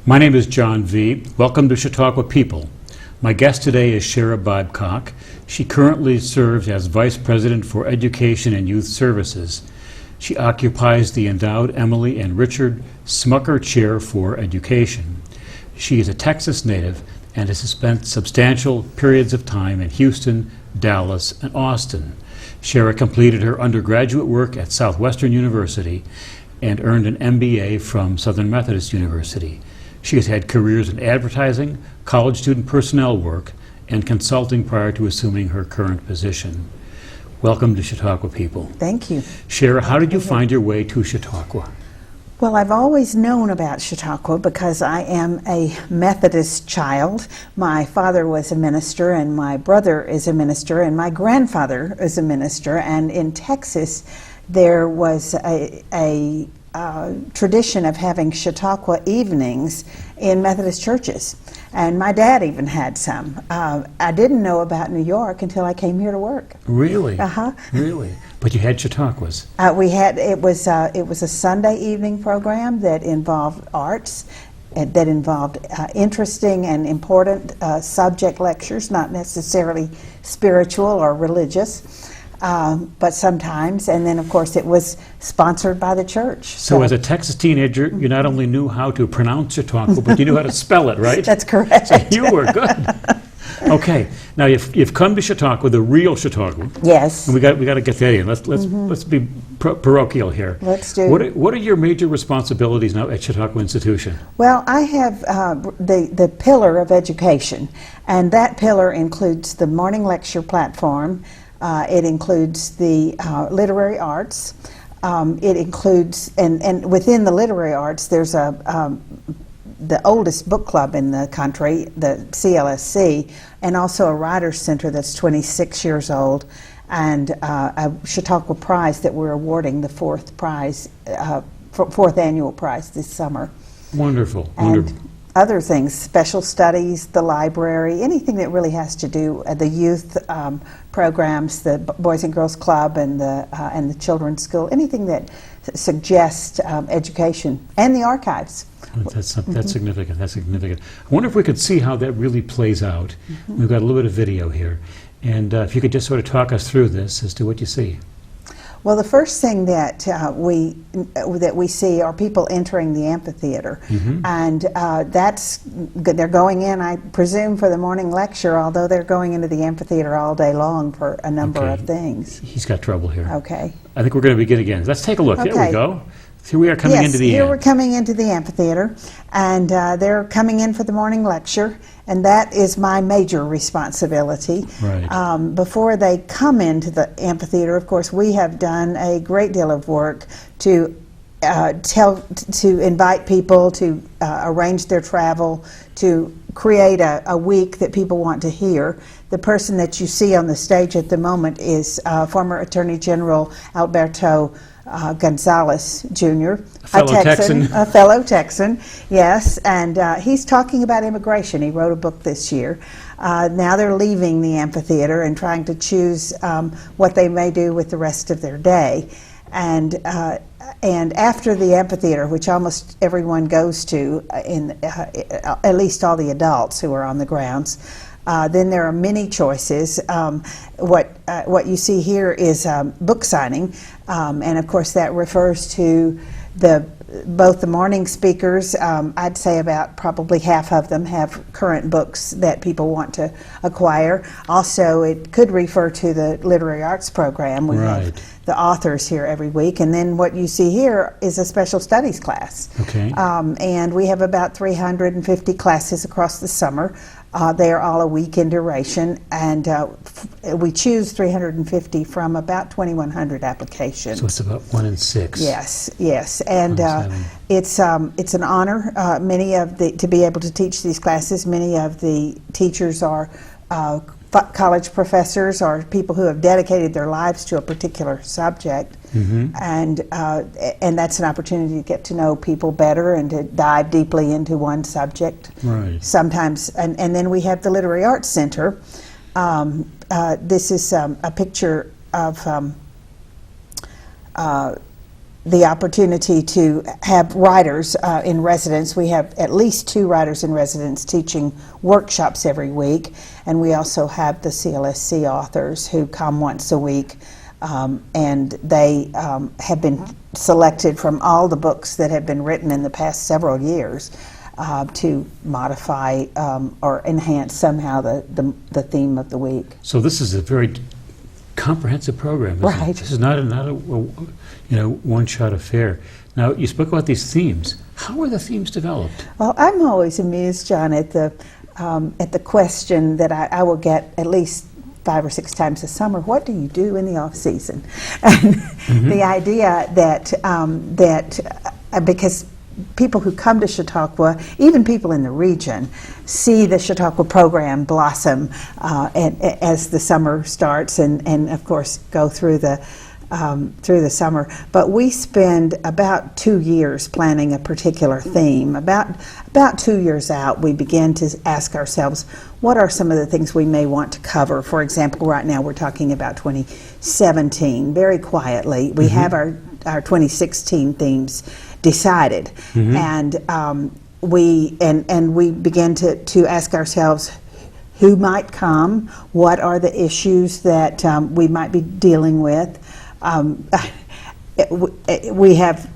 My name is John V. Welcome to Chautauqua People. My guest today is Sherra Babcock. She currently serves as Vice President for Education and Youth Services. She occupies the endowed Emily and Richard Smucker Chair for Education. She is a Texas native and has spent substantial periods of time in Houston, Dallas, and Austin. Sherra completed her undergraduate work at Southwestern University and earned an MBA from Southern Methodist University. She has had careers in advertising, college student personnel work, and consulting prior to assuming her current position. Welcome to Chautauqua People. Thank you. Sherra, how did you find your way to Chautauqua? Well, I've always known about Chautauqua because I am a Methodist child. My father was a minister, and my brother is a minister, and my grandfather is a minister. And in Texas, there was a tradition of having Chautauqua evenings in Methodist churches. And my dad even had some. I didn't know about New York until I came here to work. Really? Uh-huh. Really? But you had Chautauquas. It was a Sunday evening program that involved arts, that involved interesting and important subject lectures, not necessarily spiritual or religious, but sometimes. And then, of course, it was sponsored by the church. So as a Texas teenager, you not only knew how to pronounce Chautauqua, but you knew how to spell it, right? That's correct. So you were good. Okay, now you've come to Chautauqua, the real Chautauqua. Yes. And we got to get that in. Let's be parochial here. Let's do. What are your major responsibilities now at Chautauqua Institution? Well, I have the pillar of education, and that pillar includes the morning lecture platform. It includes the literary arts. It includes, and within the literary arts, there's the oldest book club in the country, the CLSC, and also a writer's center that's 26 years old, and a Chautauqua Prize that we're awarding, the fourth annual prize this summer. Wonderful, and wonderful. Other things, special studies, the library, anything that really has to do the youth programs, the Boys and Girls Club, and the Children's School, anything that suggests education, and the archives. That's significant. That's significant. I wonder if we could see how that really plays out. We've got a little bit of video here, and if you could just sort of talk us through this as to what you see. Well, the first thing that we see are people entering the amphitheater, and that's good. They're going in, I presume, for the morning lecture, although they're going into the amphitheater all day long for a number of things. He's got trouble here. Okay. I think we're going to begin again. Let's take a look. Okay. Here we go. Here we are coming into the here we're coming into the amphitheater, and they're coming in for the morning lecture, and that is my major responsibility. Right. Before they come into the amphitheater, of course, we have done a great deal of work to invite people, to arrange their travel, to create a week that people want to hear. The person that you see on the stage at the moment is former Attorney General Alberto Gonzalez Jr., a fellow Texan, yes, and he's talking about immigration. He wrote a book this year. Now they're leaving the amphitheater and trying to choose what they may do with the rest of their day. And after the amphitheater, which almost everyone goes to, at least all the adults who are on the grounds, then there are many choices. What you see here is book signing, and of course that refers to both the morning speakers. I'd say about probably half of them have current books that people want to acquire. Also, it could refer to the literary arts program. We have the authors here every week, and then what you see here is a special studies class. Okay. And we have about 350 classes across the summer. They are all a week in duration, and we choose 350 from about 2,100 applications. So it's about 1 in 6. Yes, and it's an honor. To be able to teach these classes. Many of the teachers are college professors or people who have dedicated their lives to a particular subject, and that's an opportunity to get to know people better and to dive deeply into one subject. Right. Sometimes, and then we have the Literary Arts Center. This is a picture of the opportunity to have writers in residence. We have at least 2 writers in residence teaching workshops every week, and we also have the CLSC authors who come once a week, and they have been selected from all the books that have been written in the past several years to modify or enhance somehow the theme of the week. So this is a very comprehensive program, isn't Right. it? This is not a one-shot affair. Now, you spoke about these themes. How are the themes developed? Well, I'm always amused, John, at the question that I will get at least 5 or 6 times a summer. What do you do in the off season? And the idea that because people who come to Chautauqua, even people in the region, see the Chautauqua program blossom as the summer starts, and of course go through the summer. But we spend about 2 years planning a particular theme. About 2 years out, we begin to ask ourselves, what are some of the things we may want to cover? For example, right now we're talking about 2017. Very quietly, we have our 2016 themes decided, and we begin to ask ourselves who might come, what are the issues that we might be dealing with. We have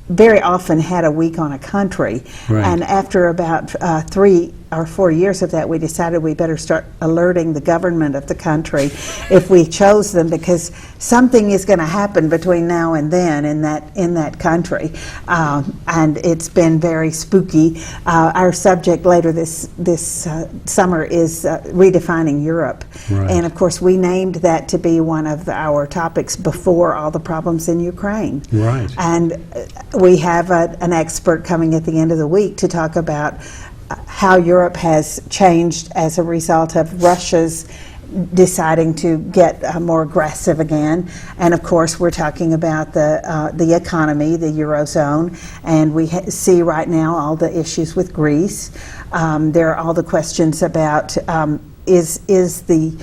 very often had a week on a country, Right. and after about 3 or 4 years of that, we decided we better start alerting the government of the country if we chose them, because something is going to happen between now and then in that country, and it's been very spooky. Our subject later this summer is redefining Europe, Right. and of course we named that to be one of our topics before all the problems in Ukraine. Right. And we have an expert coming at the end of the week to talk about how Europe has changed as a result of Russia's deciding to get more aggressive again. And of course we're talking about the economy, the Eurozone, and we see right now all the issues with Greece. There are all the questions about is the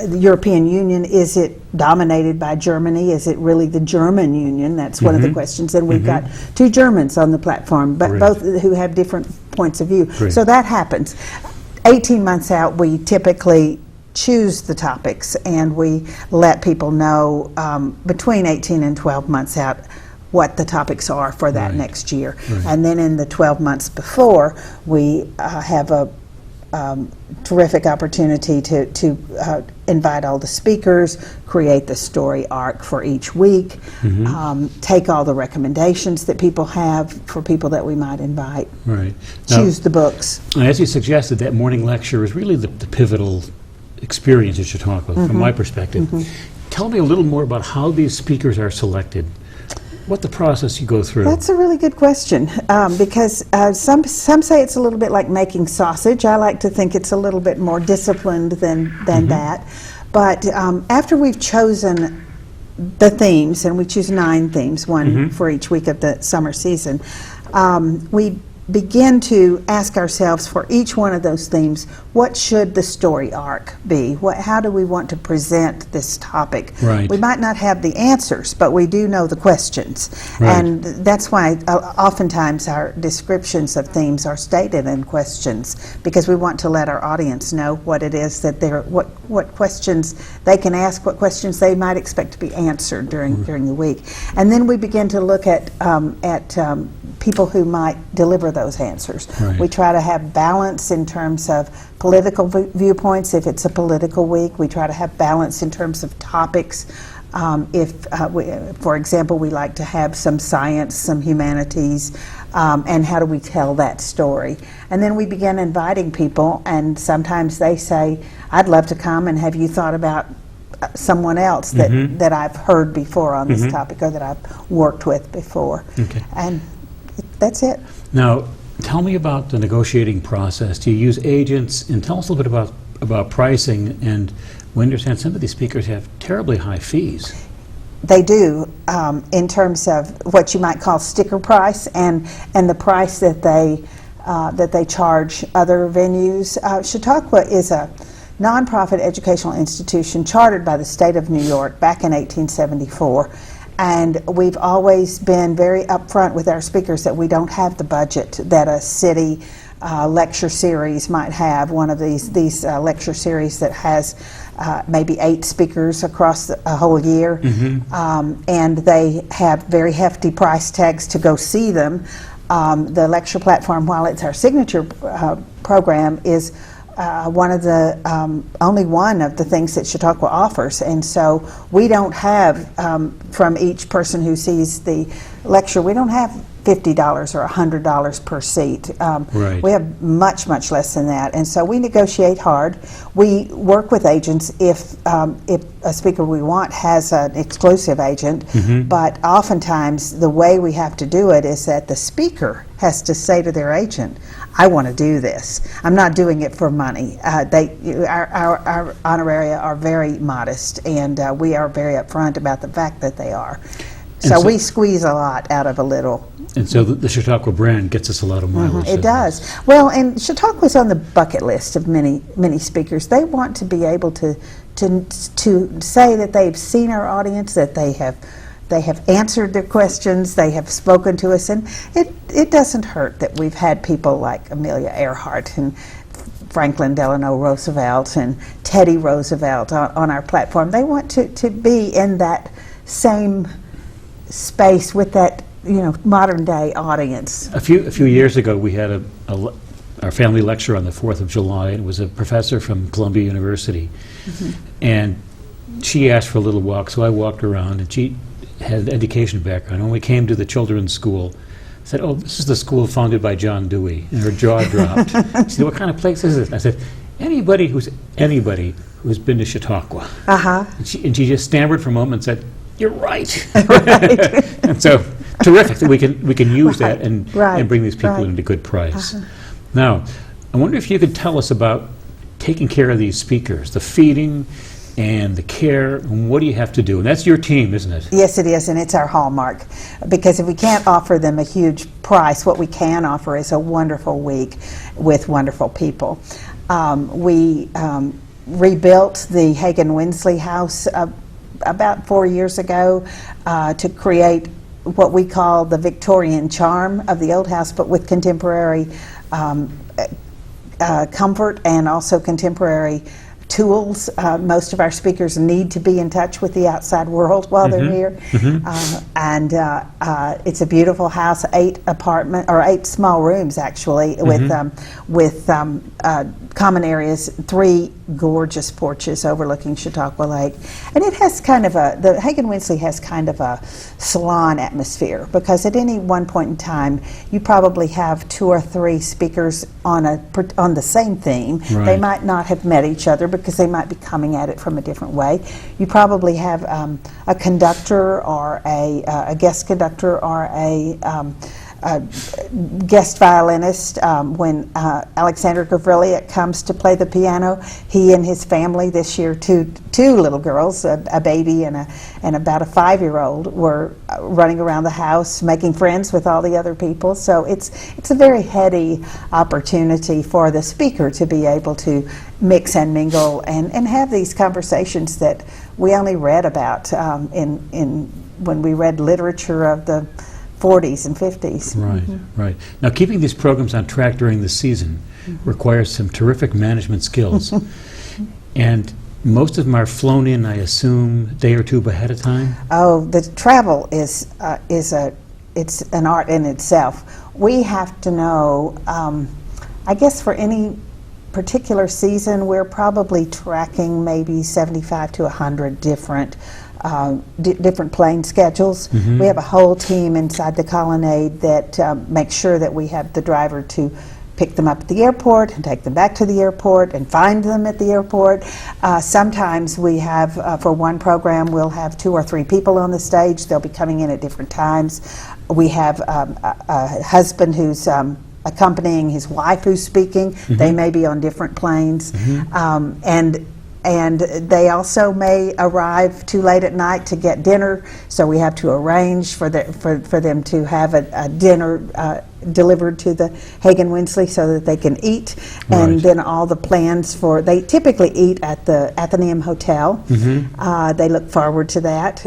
European Union, is it dominated by Germany? Is it really the German Union? That's one of the questions. And we've got 2 Germans on the platform, but Great. both who have different points of view. Great. So that happens. 18 months out, we typically choose the topics, and we let people know between 18 and 12 months out what the topics are for that Right. next year. Right. And then in the 12 months before, we have a terrific opportunity to invite all the speakers, create the story arc for each week, take all the recommendations that people have for people that we might invite, Right. Now, choose the books. as you suggested, that morning lecture is really the pivotal experience at Chautauqua, from my perspective. Tell me a little more about how these speakers are selected, what the process you go through. That's a really good question, because some say it's a little bit like making sausage. I like to think it's a little bit more disciplined than that. But after we've chosen the themes, and we choose 9 themes, one for each week of the summer season, we begin to ask ourselves for each one of those themes, what should the story arc be? How do we want to present this topic? Right. We might not have the answers, but we do know the questions. Right. And that's why oftentimes our descriptions of themes are stated in questions, because we want to let our audience know what it is that what questions they can ask, what questions they might expect to be answered during the week. And then we begin to look at people who might deliver those answers. Right. We try to have balance in terms of political viewpoints. If it's a political week, we try to have balance in terms of topics. For example, we like to have some science, some humanities, and how do we tell that story? And then we begin inviting people, and sometimes they say, I'd love to come, and have you thought about someone else that I've heard before on this topic, or that I've worked with before? Okay. And that's it. Now, tell me about the negotiating process. Do you use agents? And tell us a little bit about pricing. And we understand some of these speakers have terribly high fees. They do, in terms of what you might call sticker price, and the price that they charge other venues. Chautauqua is a nonprofit educational institution chartered by the state of New York back in 1874. And we've always been very upfront with our speakers that we don't have the budget that a city lecture series might have. One of these lecture series that has maybe 8 speakers across a whole year, and they have very hefty price tags to go see them. The lecture platform, while it's our signature program, is one of the only one of the things that Chautauqua offers, and so we don't have from each person who sees the lecture, we don't have $50 or $100 per seat. Right. We have much less than that, and so we negotiate hard. We work with agents if a speaker we want has an exclusive agent, but oftentimes the way we have to do it is that the speaker has to say to their agent, I want to do this. I'm not doing it for money. Our honoraria are very modest, and we are very upfront about the fact that they are. So we squeeze a lot out of a little. And so the Chautauqua brand gets us a lot of mileage. It does. Well, and Chautauqua's on the bucket list of many speakers. They want to be able to say that they've seen our audience, that they have answered their questions, they have spoken to us, and it doesn't hurt that we've had people like Amelia Earhart and Franklin Delano Roosevelt and Teddy Roosevelt on our platform. They want to be in that same space with that modern day audience. A few years ago, we had our family lecture on the 4th of July, and it was a professor from Columbia University, and she asked for a little walk, so I walked around, and she had an education background. When we came to the children's school, I said, "Oh, this is the school founded by John Dewey," and her jaw dropped. She said, "What kind of place is this?" I said, anybody who's been to Chautauqua." And she just stammered for a moment and said, "You're right." And so, terrific that we can use that and bring these people into good price. Now, I wonder if you could tell us about taking care of these speakers, the feeding and the care, and what do you have to do? And that's your team, isn't it? Yes, it is, and it's our hallmark. Because if we can't offer them a huge price, what we can offer is a wonderful week with wonderful people. We rebuilt the Hagen-Winsley House about 4 years ago to create what we call the Victorian charm of the old house, but with contemporary comfort and also contemporary tools. Most of our speakers need to be in touch with the outside world while they're here. And it's a beautiful house, 8 small rooms actually, with common areas, 3 gorgeous porches overlooking Chautauqua Lake. And it has the Hagen-Winsley has kind of a salon atmosphere, because at any one point in time, you probably have 2 or 3 speakers on the same theme. Right. They might not have met each other because they might be coming at it from a different way. You probably have a conductor or a guest conductor or a guest violinist. When Alexander Gavrilia comes to play the piano, he and his family this year, two little girls, a baby and about a 5-year-old, were running around the house making friends with all the other people. So it's a very heady opportunity for the speaker to be able to mix and mingle and have these conversations that we only read about when we read literature of the 40s and 50s. Right. Now, keeping these programs on track during the season requires some terrific management skills. And most of them are flown in, I assume, a day or 2 ahead of time? Oh, the travel is it's an art in itself. We have to know, I guess for any particular season, we're probably tracking maybe 75 to 100 different plane schedules. We have a whole team inside the colonnade that makes sure that we have the driver to pick them up at the airport and take them back to the airport and find them at the airport. Sometimes we have, for one program, we'll have 2 or 3 people on the stage. They'll be coming in at different times. We have a husband who's accompanying his wife who's speaking. They may be on different planes. And And they also may arrive too late at night to get dinner, so we have to arrange for them to have a dinner delivered to the Hagen-Winsley so that they can eat. And Right. then all the plans they typically eat at the Athenaeum Hotel. They look forward to that.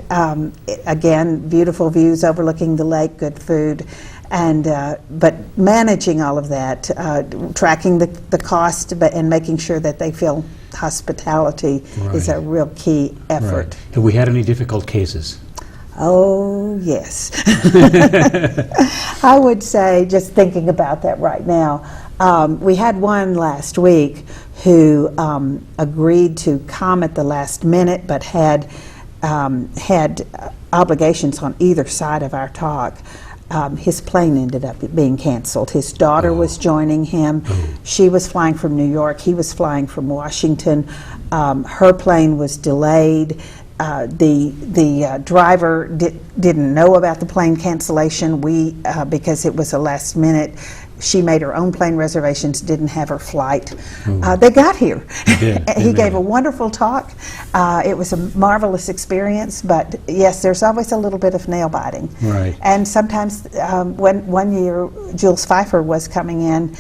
Again, beautiful views overlooking the lake, good food. And but managing all of that, tracking the cost, and making sure that they feel hospitality is a real key effort. Right. Have we had any difficult cases? Oh, yes. I would say, just thinking about that right now, we had one last week who agreed to come at the last minute, but had obligations on either side of our talk. His plane ended up being canceled. His daughter was joining him. She was flying from New York. He was flying from Washington. Her plane was delayed. The driver didn't know about the plane cancellation. Because it was a last minute, she made her own plane reservations, didn't have her flight. They got here. He gave a wonderful talk. It was a marvelous experience, but yes, there's always a little bit of nail biting. Right. And sometimes, when one year Jules Pfeiffer was coming in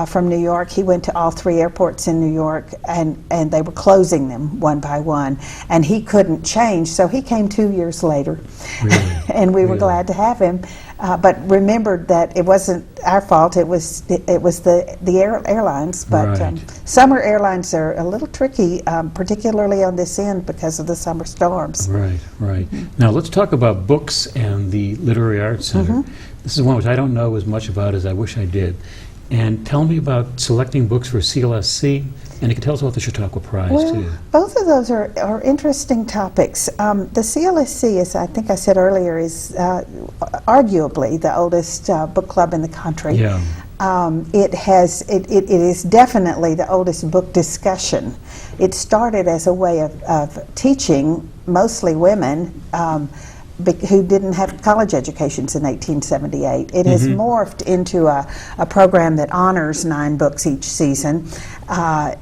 from New York, he went to all 3 airports in New York, and they were closing them one by one, and he couldn't change, so he came 2 years later. Really? And we were glad to have him, but remembered that it wasn't our fault. It was the airlines. But Right. Summer airlines are a little tricky, particularly on this end because of the summer storms. Right, right. Now let's talk about books and the Literary Arts Center. This is one which I don't know as much about as I wish I did. And tell me about selecting books for CLSC, and you can tell us about the Chautauqua Prize, Well, too. both of those are interesting topics. The CLSC, as I think I said earlier, is arguably the oldest book club in the country. Yeah. It is definitely the oldest book discussion. It started as a way of teaching mostly women who didn't have college educations in 1878. It has morphed into a program that honors 9 books each season.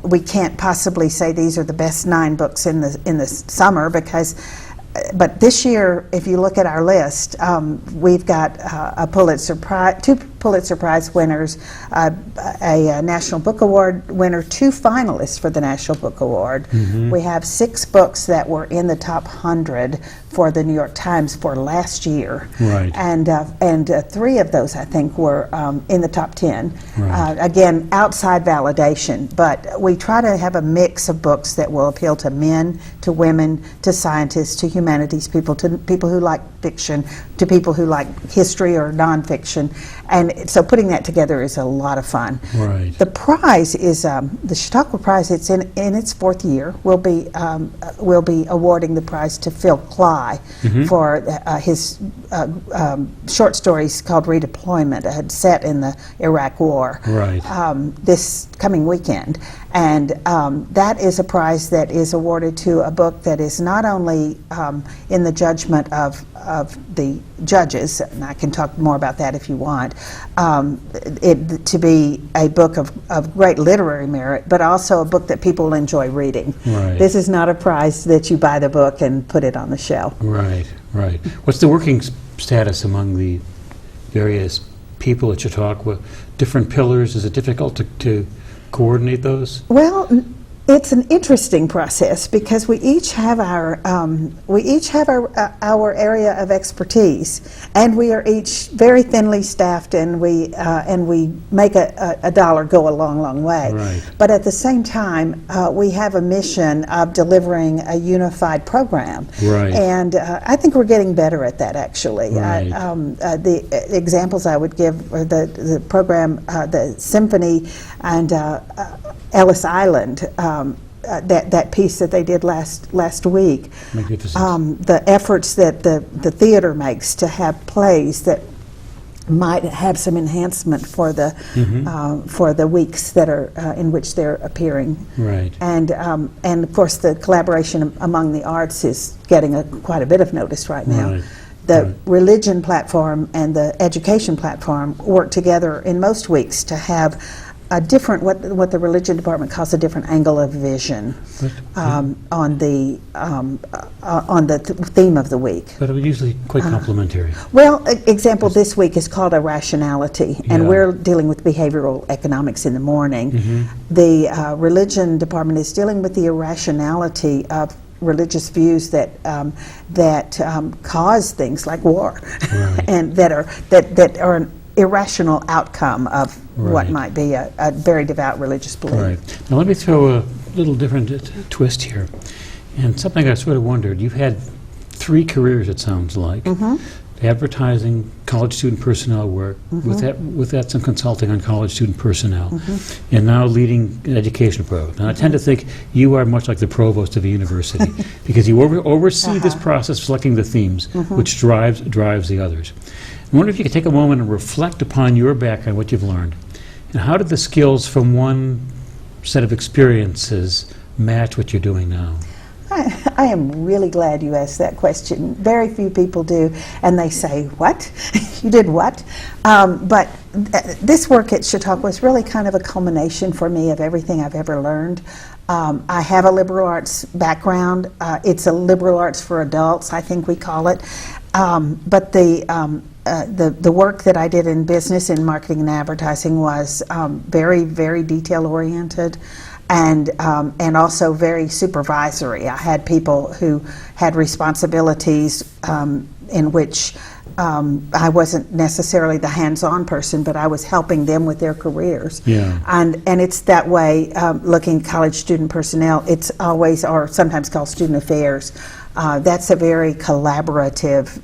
We can't possibly say these are the best 9 books in the summer but this year, if you look at our list, we've got a Pulitzer Prize, 2 Pulitzer Prize winners, a National Book Award winner, 2 finalists for the National Book Award. We have 6 books that were in the top 100 for the New York Times for last year. Right. And 3 of those, I think, were in the top 10. Right. Again, outside validation, but we try to have a mix of books that will appeal to men, to women, to scientists, to humanities people, to people who like fiction, to people who like history or nonfiction. And so putting that together is a lot of fun. Right. The prize is the Chautauqua Prize. It's in its 4th year. We'll be awarding the prize to Phil Cly for his short stories called Redeployment, set in the Iraq War. Right. This coming weekend, and that is a prize that is awarded to a book that is not only in the judgment of the judges, and I can talk more about that if you want, it to be a book of great literary merit, but also a book that people enjoy reading. Right. This is not a prize that you buy the book and put it on the shelf. Right, right. What's the working status among the various people at Chautauqua? Different pillars, is it difficult to coordinate those? Well, it's an interesting process because we each have our area of expertise, and we are each very thinly staffed, and we make a dollar go a long, long way. Right. But at the same time, we have a mission of delivering a unified program. Right. And I think we're getting better at that, actually. Right. The examples I would give are the program, the symphony, and Ellis Island. That piece that they did last week. Magnificent. The efforts that the theater makes to have plays that might have some enhancement for the weeks that are in which they're appearing. Right. And of course the collaboration among the arts is getting quite a bit of notice right now. Right. The religion platform and the education platform work together in most weeks to have a different, what the religion department calls a different angle of vision on the theme of the week. But it was usually quite complimentary. Well, example this week is called irrationality, and Yeah. we're dealing with behavioral economics in the morning. Mm-hmm. The religion department is dealing with the irrationality of religious views that cause things like war, Right. and that are an irrational outcome of what Right. might be a very devout religious belief. Right. Now let me throw a little different twist here. And something I sort of wondered, you've had 3 careers, it sounds like. Mm-hmm. Advertising, college student personnel work, Mm-hmm. with that some consulting on college student personnel, Mm-hmm. and now leading an education program. And I tend to think you are much like the provost of a university, because you oversee this process, selecting the themes, Mm-hmm. which drives the others. I wonder if you could take a moment and reflect upon your background, what you've learned, and how did the skills from one set of experiences match what you're doing now? I am really glad you asked that question. Very few people do, and they say, "What? You did what?" But this work at Chautauqua was really kind of a culmination for me of everything I've ever learned. I have a liberal arts background. It's a liberal arts for adults, I think we call it. But the work that I did in business, in marketing and advertising, was very, very detail oriented. And also very supervisory. I had people who had responsibilities in which I wasn't necessarily the hands-on person, but I was helping them with their careers. Yeah. And it's that way. Looking at college student personnel, it's always, or sometimes called student affairs. That's a very collaborative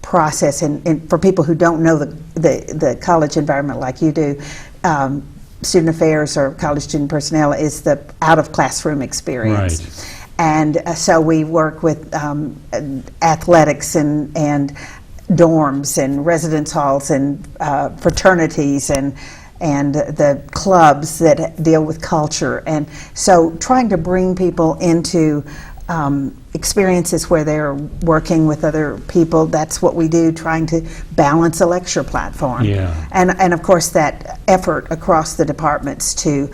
process. And for people who don't know the college environment like you do. Student affairs or college student personnel is the out-of-classroom experience. Right. And so we work with athletics and dorms and residence halls and fraternities and the clubs that deal with culture. And so trying to bring people into experiences where they're working with other people, that's what we do, trying to balance a lecture platform. Yeah. And of course that effort across the departments to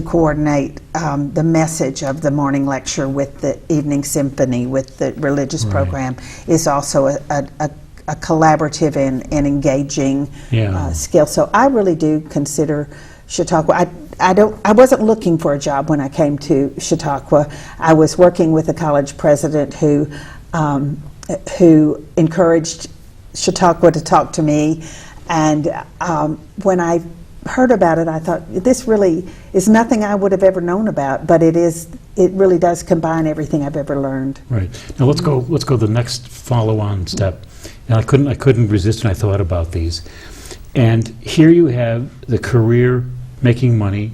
coordinate the message of the morning lecture with the evening symphony, with the religious Right. program, is also a collaborative and engaging skill. So I really do consider Chautauqua. I wasn't looking for a job when I came to Chautauqua. I was working with a college president who encouraged Chautauqua to talk to me, and when I heard about it, I thought, this really is nothing I would have ever known about, but it really does combine everything I've ever learned. Right. Now let's go the next follow-on step. And I couldn't resist when I thought about these. And here you have the career, making money,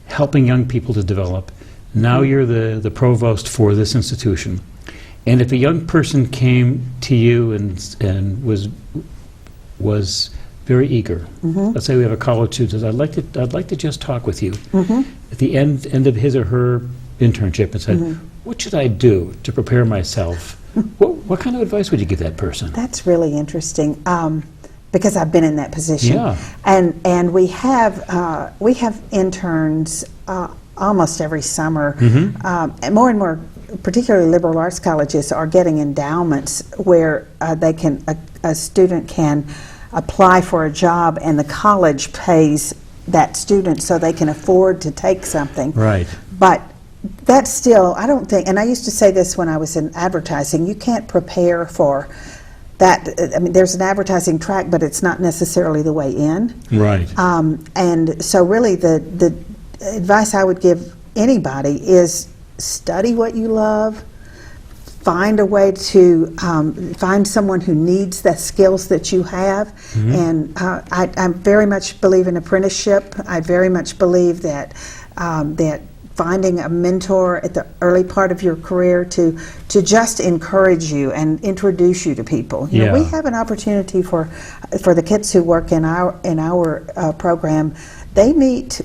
helping young people to develop. Now you're the provost for this institution. And if a young person came to you and was very eager, let's say we have a college student, I'd like to just talk with you. At the end of his or her internship, and said, what should I do to prepare myself? What kind of advice would you give that person? That's really interesting, because I've been in that position. Yeah. And we have interns almost every summer. And more, particularly liberal arts colleges, are getting endowments where a student can apply for a job, and the college pays that student so they can afford to take something. Right. But that's still, I don't think, and I used to say this when I was in advertising, you can't prepare for that. I mean, there's an advertising track, but it's not necessarily the way in. Right. And so really the advice I would give anybody is study what you love, find a way to find someone who needs the skills that you have. And I very much believe in apprenticeship. I very much believe that finding a mentor at the early part of your career to just encourage you and introduce you to people. You know, we have an opportunity for the kids who work in our program. They meet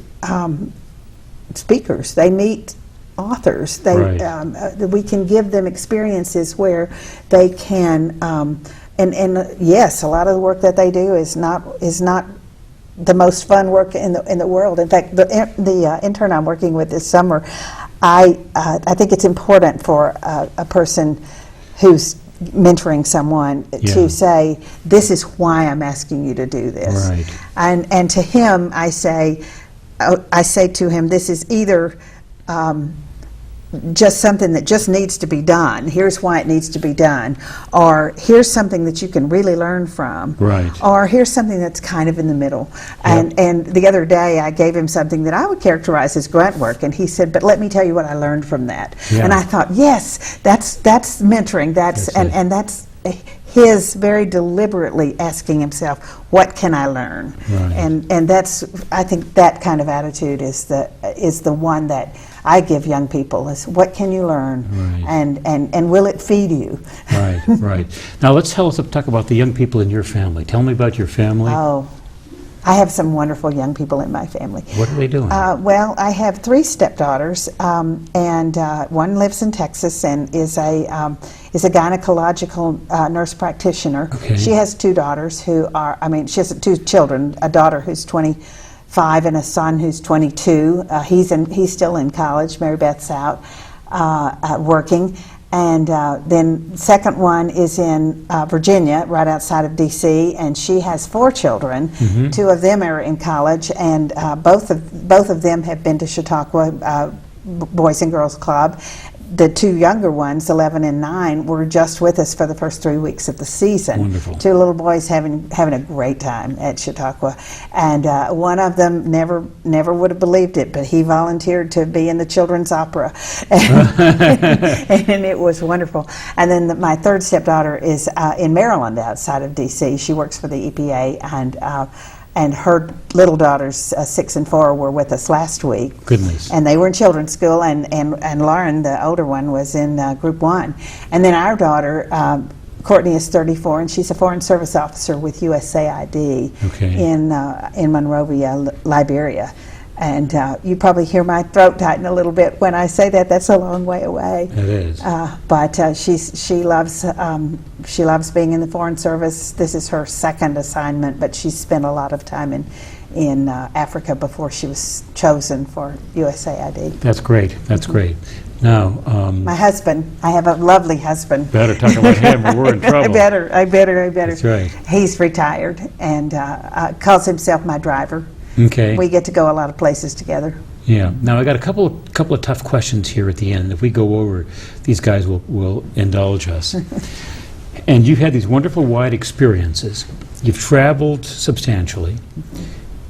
speakers. They meet authors. We can give them experiences where they can. And yes, a lot of the work that they do is not the most fun work in the world. In fact, the intern I'm working with this summer, I think it's important for a person who's mentoring someone to say, this is why I'm asking you to do this. Right. And to him, I say to him, this is either just something that just needs to be done. Here's why it needs to be done. Or here's something that you can really learn from. Right. Or here's something that's kind of in the middle. And the other day I gave him something that I would characterize as grunt work, and he said, but let me tell you what I learned from that. Yeah. And I thought, yes, that's mentoring. That's his very deliberately asking himself, what can I learn? Right. And that's, I think that kind of attitude is the one that I give young people, is what can you learn? Right. And will it feed you? Right, right. Now let's talk about the young people in your family. Tell me about your family. Oh, I have some wonderful young people in my family. What are they doing? Well, I have 3 stepdaughters, and one lives in Texas and is a gynecological nurse practitioner. Okay. She has 2 daughters who are, she has 2 children, a daughter who's 25 and a son who's 22. He's still in college. Mary Beth's out working. And then second one is in Virginia, right outside of D.C., and she has 4 children. Mm-hmm. 2 of them are in college, and both of them have been to Chautauqua Boys and Girls Club. The 2 younger ones, 11 and 9, were just with us for the first 3 weeks of the season. Wonderful. 2 little boys having a great time at Chautauqua, and one of them never would have believed it, but he volunteered to be in the children's opera, and it was wonderful. And then my 3rd stepdaughter is in Maryland, outside of D.C. She works for the EPA, and her little daughters, 6 and 4, were with us last week. Goodness. And they were in children's school, and Lauren, the older one, was in Group 1. And then our daughter, Courtney, is 34, and she's a Foreign Service Officer with USAID in Monrovia, Liberia. And you probably hear my throat tighten a little bit when I say that. That's a long way away. It is. But she loves being in the Foreign Service. This is her 2nd assignment, but she spent a lot of time in Africa before she was chosen for USAID. That's great. That's great. Now, my husband, I have a lovely husband. Better talk about him, or we're in trouble. I better. That's right. He's retired and calls himself my driver. Okay. We get to go a lot of places together. Yeah. Now I got a couple of tough questions here at the end. If we go over, these guys will indulge us. And you've had these wonderful wide experiences. You've traveled substantially.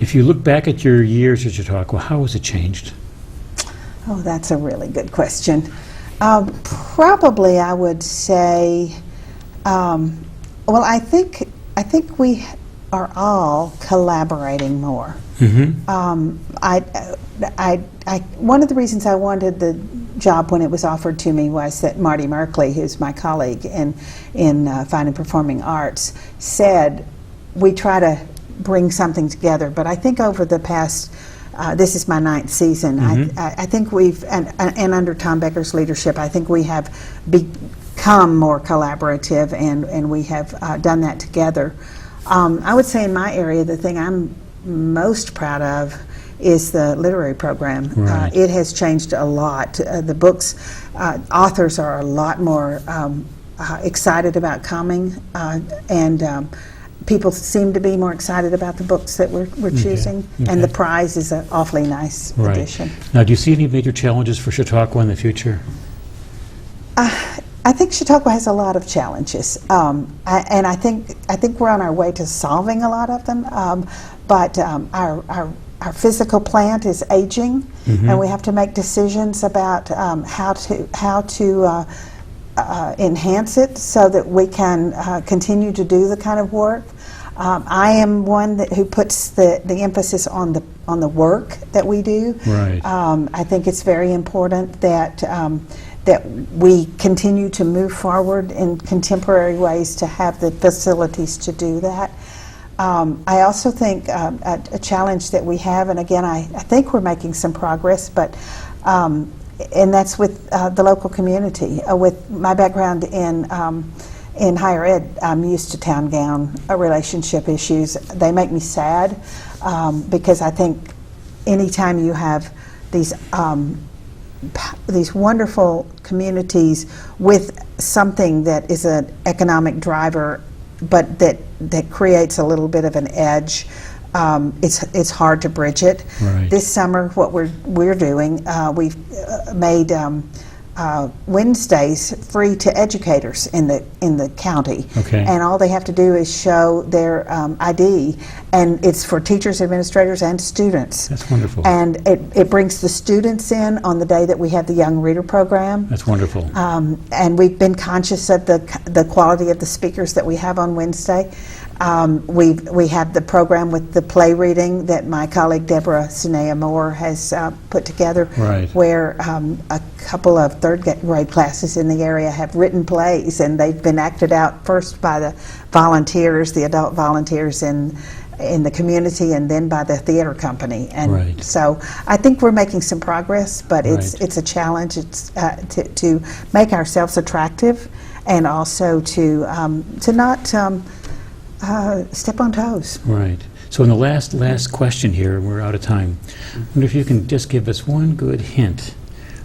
If you look back at your years at Chautauqua, how has it changed? Oh, that's a really good question. Probably I would say, well, I think we are all collaborating more. Mm-hmm. One of the reasons I wanted the job when it was offered to me was that Marty Merkley, who's my colleague in Fine and Performing Arts, said we try to bring something together. But I think over the past, this is my 9th season, mm-hmm. I think we've, and under Tom Becker's leadership, I think we have become more collaborative, and we have done that together. I would say in my area, the thing I'm most proud of is the literary program. Right. It has changed a lot. The books, authors are a lot more excited about coming, and people seem to be more excited about the books that we're choosing, and the prize is an awfully nice addition. Now, do you see any major challenges for Chautauqua in the future? I think Chautauqua has a lot of challenges, and I think we're on our way to solving a lot of them. But our physical plant is aging, mm-hmm. and we have to make decisions about how to enhance it so that we can continue to do the kind of work. I am one who puts the emphasis on the work that we do. Right. I think it's very important that we continue to move forward in contemporary ways to have the facilities to do that. I also think a challenge that we have, and again, I think we're making some progress, but and that's with the local community. With my background in in higher ed, I'm used to town gown relationship issues. They make me sad because I think anytime you have these wonderful communities with something that is an economic driver, but that creates a little bit of an edge, it's hard to bridge it. Right. This summer, what we're doing, we've made Wednesdays free to educators in the county, Okay. and all they have to do is show their ID, and it's for teachers, administrators, and students. That's wonderful. And it brings the students in on the day that we have the Young Reader program. That's wonderful. And we've been conscious of the quality of the speakers that we have on Wednesday. We have the program with the play reading that my colleague Deborah Sunea Moore has put together, Right. where a couple of third grade classes in the area have written plays, and they've been acted out first by the volunteers, the adult volunteers in the community, and then by the theater company. And Right. so I think we're making some progress, but Right. it's a challenge. It's to make ourselves attractive, and also to not step on toes. Right. So in the last question here, we're out of time. I wonder if you can just give us one good hint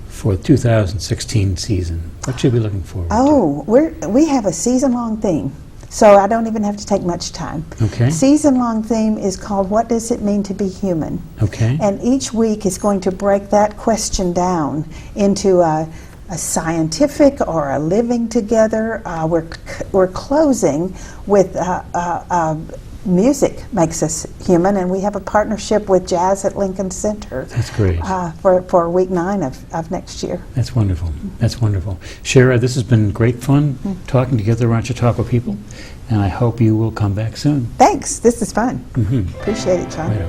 for the 2016 season. What should we be looking forward to? Oh, we have a season-long theme, so I don't even have to take much time. Okay. Season-long theme is called "What Does It Mean to Be Human?" Okay. And each week is going to break that question down into a scientific or a living together. We're closing with music makes us human, and we have a partnership with Jazz at Lincoln Center. That's great. For week 9 of next year. That's wonderful. That's wonderful. Shara, this has been great fun talking together around Chautauqua people, and I hope you will come back soon. Thanks. This is fun. Mm-hmm. Appreciate it, John. Righto.